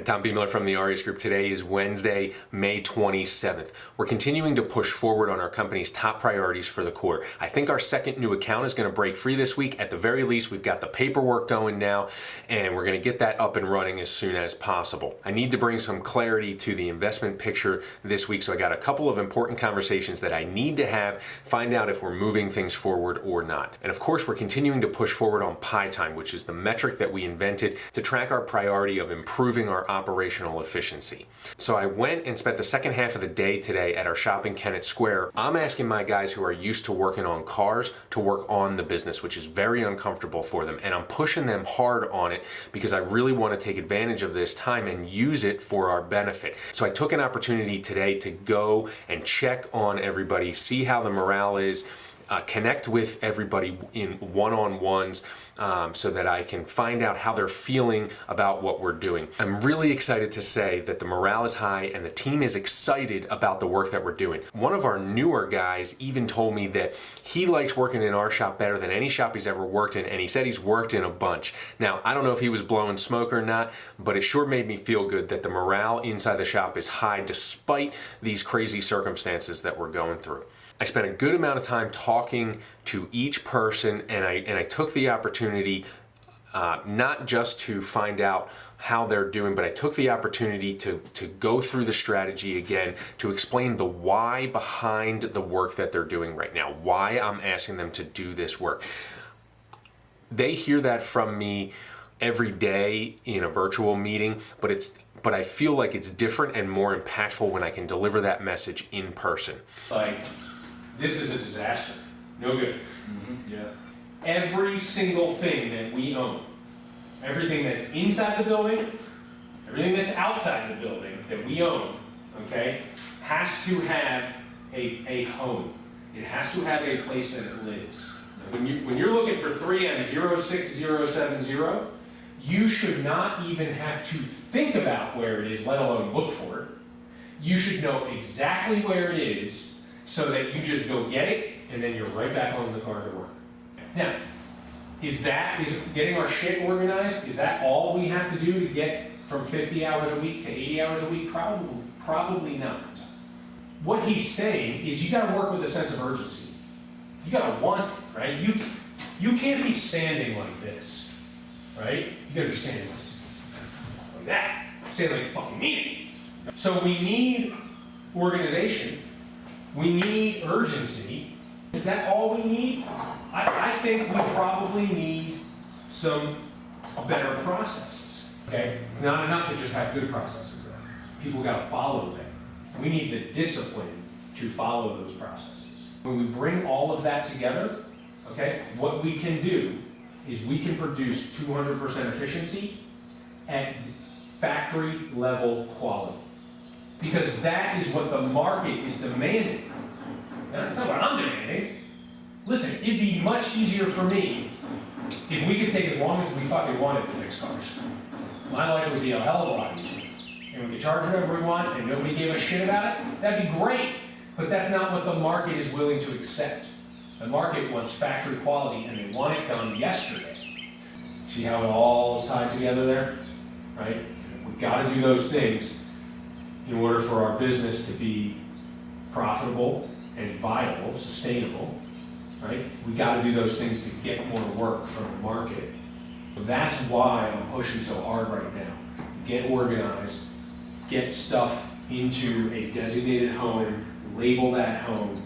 Tom B. Miller from the Arias Group. Today is Wednesday, May 27th. We're continuing to push forward on our company's top priorities for the quarter. I think our second new account is going to break free this week. At the very least, we've got the paperwork going now, and we're going to get that up and running as soon as possible. I need to bring some clarity to the investment picture this week, so I got a couple of important conversations that I need to have, find out if we're moving things forward or not. And of course, we're continuing to push forward on Pi Time, which is the metric that we invented to track our priority of improving our operational efficiency. So I went and spent the second half of the day today at our shop in Kennett Square. I'm asking my guys who are used to working on cars to work on the business, which is very uncomfortable for them. And I'm pushing them hard on it because I really want to take advantage of this time and use it for our benefit. So I took an opportunity today to go and check on everybody, see how the morale is, connect with everybody in one-on-ones so that I can find out how they're feeling about what we're doing. I'm really excited to say that the morale is high and the team is excited about the work that we're doing. One of our newer guys even told me that he likes working in our shop better than any shop he's ever worked in, and he said he's worked in a bunch. Now, I don't know if he was blowing smoke or not, but it sure made me feel good that the morale inside the shop is high despite these crazy circumstances that we're going through. I spent a good amount of time talking to each person, and I took the opportunity not just to find out how they're doing, but I took the opportunity to go through the strategy again, to explain the why behind the work that they're doing right now, why I'm asking them to do this work. They hear that from me every day in a virtual meeting, but I feel like it's different and more impactful when I can deliver that message in person. This is a disaster. No good. Mm-hmm. Yeah. Every single thing that we own, everything that's inside the building, everything that's outside the building that we own, okay, has to have a home. It has to have a place that it lives. When you're looking for 3M06070, you should not even have to think about where it is, let alone look for it. You should know exactly where it is, so that you just go get it, and then you're right back on the car to work. Now, is getting our shit organized, is that all we have to do to get from 50 hours a week to 80 hours a week? Probably not. What he's saying is you gotta work with a sense of urgency. You gotta want it, right? You can't be sanding like this, right? You gotta be sanding like that. Sanding like you fucking mean it. So we need organization. We need urgency. Is that all we need? I think we probably need some better processes. Okay? It's not enough to just have good processes though. People gotta follow them. We need the discipline to follow those processes. When we bring all of that together, okay, what we can do is we can produce 200% efficiency at factory level quality. Because that is what the market is demanding. That's not what I'm demanding. Listen, it'd be much easier for me if we could take as long as we fucking wanted to fix cars. My life would be a hell of a lot easier. And we could charge whatever we want and nobody gave a shit about it. That'd be great. But that's not what the market is willing to accept. The market wants factory quality and they want it done yesterday. See how it all is tied together there? Right? We've got to do those things in order for our business to be profitable and viable, sustainable, right? We got to do those things to get more work from the market. That's why I'm pushing so hard right now. Get organized, get stuff into a designated home, label that home,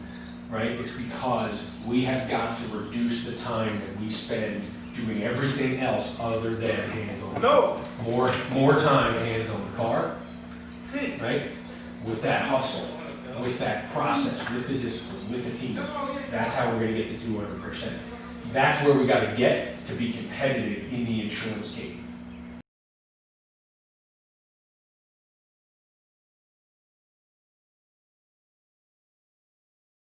right? It's because we have got to reduce the time that we spend doing everything else other than hands on the car. More time hands on the car, right? With that hustle, with that process, with the discipline, with the team. That's how we're going to get to 200%. That's where we got to get to be competitive in the insurance game.